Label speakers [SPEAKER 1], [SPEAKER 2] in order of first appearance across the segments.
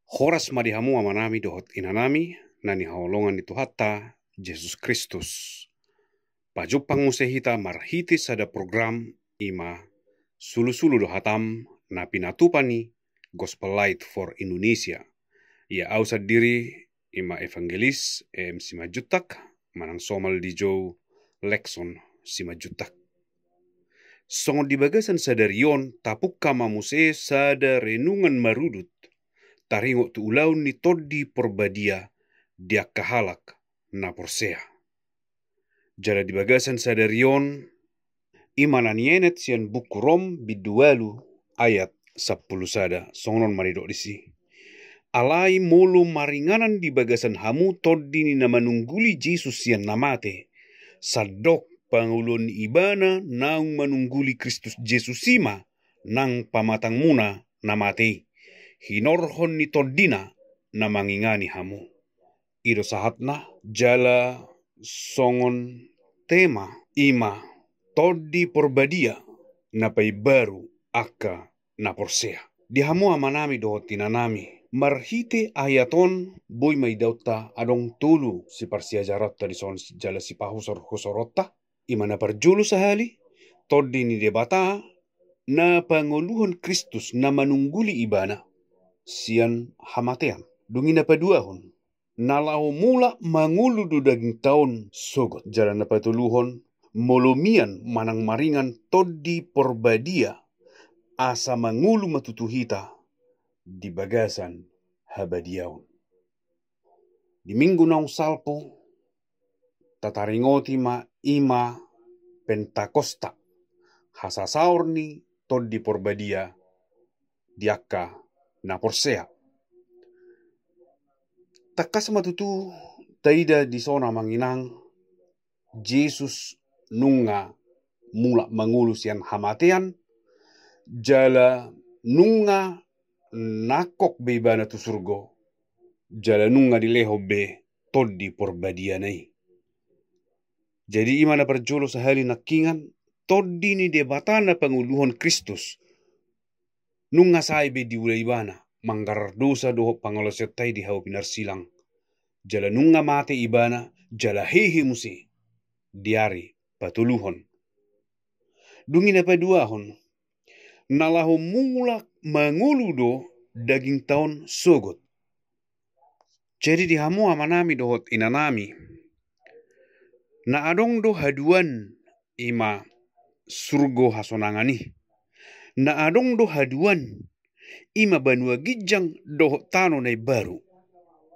[SPEAKER 1] Horas madihamu amanami dohot inanami nani haolongan itu hatta Yesus Kristus. Pajupang musehita marhiti sada program ima sulu-sulu dohatam na pinatupani Gospel Light for Indonesia. Ia ausad diri ima evangelis simajutak manang somal dijo Lekson simajutak. Songon di bagasan sadarion tapuk kama muse sada renungan marudut. Taringo tu ulau ni todi porbadia dia kahalak na porsea. Jala di bagasan sadarion imanan yenet sian buku Rom bidualu ayat 10 sada songon maridok disi. Alai mulu maringanan di bagasan hamu todi ni namanungguli Jesus sian namate. Sadok pangulun ibana naung manungguli Kristus Jesus sima nang pamatang muna namate. Hinorhon ni todina na mangingani hamu. Ido sahatna jala songon tema ima todi porbadia na pai baru aka na porsea. Di hamu amanami do tinanami. Marhite ayaton boy may dauta adong tulu si parsia jarotta di son jala si pahusor husorotta ima na parjulu sahali todi ni debata na panguluhan Kristus na manungguli ibana sian hamatean. Dungina paduahon. Nalau mula mangulu do daging taon sogot. Jalan na patuluhon. Molumian manang maringan todi porbadia. Asa mangulu matutuhita. Di bagasan habadiaon. Di minggu naung salpo. Tataringoti ma ima pentakosta. Hasasaur ni todi porbadia. Diaka na porsea. Takas matutu taida di sona manginang Jesus nunga mula mangulu sian hamatean jala nunga nakok bebana tu surgo jala nunga dileho be todi porbadia nai. Jadi imana perjolo sahali nakingan todi ni debatana panguluhan Kristus nunga saibe di ibana manggar dosa doho pangolosetai di hau pinar silang. Jala nunga mate ibana jala hehe musi diari patuluhon. Dungina paduahon nalahu mulak mangulu do daging taon sogot. Jadi di hamu amanami dohot inanami. Na adong do haduan ima surgo hasonangani. Na adong do haduan ima banua gijang doh tano nai baru.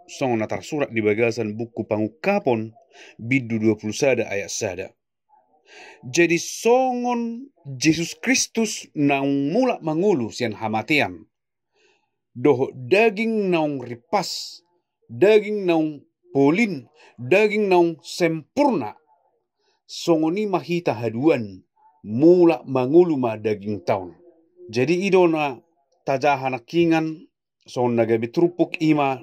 [SPEAKER 1] Songon natar surat di bagasan buku pangukapon bidu 20 sada ayat sada. Jadi songon Jesus Kristus naung mula mangulu sian hamatean. Doh daging naung ripas, daging naung polin, daging naung sempurna. Songoni mahita haduan mula mangulu ma daging taun. Jadi idona tajahan kingan son nagabi trupuk ima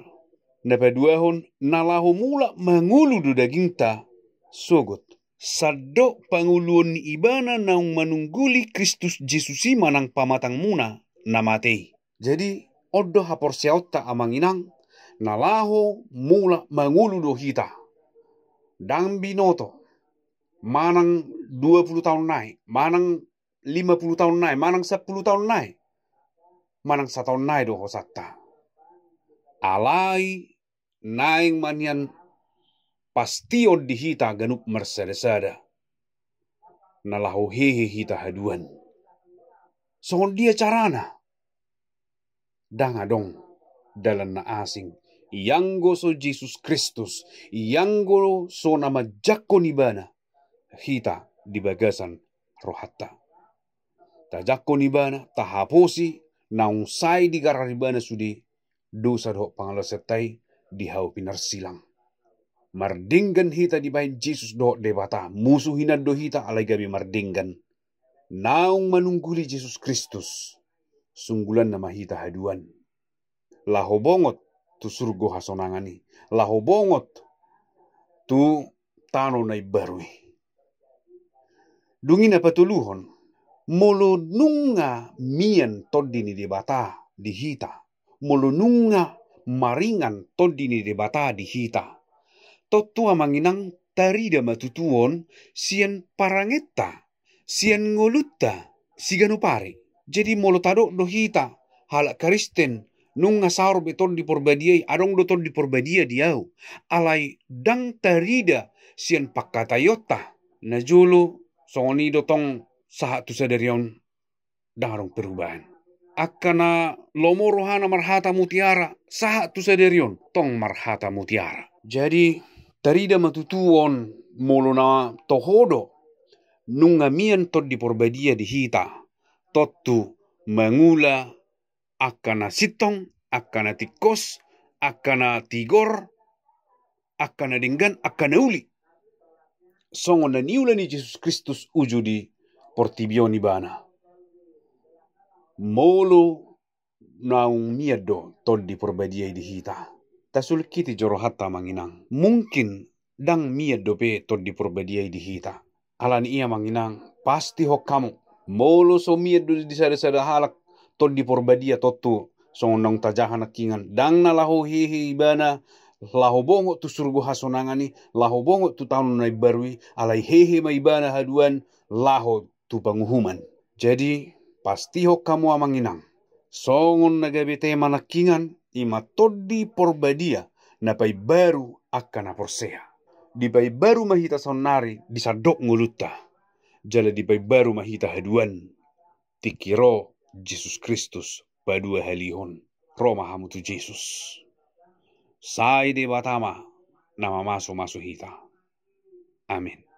[SPEAKER 1] napaduahon nalahu mula mangulu do daging ta sogot. Sadok panguluan ni ibana naung manungguli Kristus Jesus manang pamatang muna namatei. Jadi odo hapor siauta amanginang nalahu mula mangulu do hita. Dang binoto manang 20 tahun naik, manang 50 tahun naik, manang 10 tahun naik. Manang satahun naik do hosatta. Alai naing manian pasti di hita ganup mersada-sada. Nalahu hehe hita haduan. Songon dia carana. Dangadong dalam na asing. Ianggo so Jesus Kristus. Ianggo so nama jakko nibana. Hita di bagasan rohatta. Tajakko nibana tahaposi. Naung sai di gararibana sudi dosa doh pangalasetai di hau pinar silang. Mardinggan hita di bain Jesus doh debata musuh hinan do hita alai gabi mardinggan. Naung manungguli Jesus Kristus sunggulan nama hita haduan. Laho bongot tu surgo hasonangani. Laho bongot tu tano nai barui. Dungin apa tuluhon molo nunga mian todi ni debata di hita. Molo nunga maringan todini debata di hita. Totua manginang tarida matutuon sian parangeta, sian ngolutta, sigano pare. Jadi molotado do hita, halak Kristen, nung ngasar beton di porbadia, adong doton di porbadia diau. Alai dang tarida sian pakatayota, na julu songoni dotong sahat tu sadarion darong perubahan. Akana lomo rohana marhata mutiara sahat tu sadarion tong marhata mutiara. Jadi tarida matutuon molona tohodo nunga mian tot di porbadia di hita totu mangula akana sitong akana tikos akana tigor akana denggan akana uli songo na niula ni Jesus Kristus uju di portibioni bana molo naung miado tod di porbadia di hita tasul kiti joro hatta manginang mungkin dang miado pe tod di porbadia di hita alani ia manginang pasti hok kamu molo so miado di sada-sada halak tod di porbadia totu songo nang tajahan kingan dang na laho hehe ibana laho bongo tu surgo hasonangani laho bongo tu tahun nai barui alai hehe maibana haduan laho tu panguhuman. Jadi pasti hok kamu amanginang songon nagabete manakingan ima todi porbadia napai baru akan aporsea di pai baru mahita sonari disadok nguluta jala di pai baru mahita haduan tikiro Jesus Kristus badua halihon Roma hamutu Jesus sai de batama nama maso hita. Amin.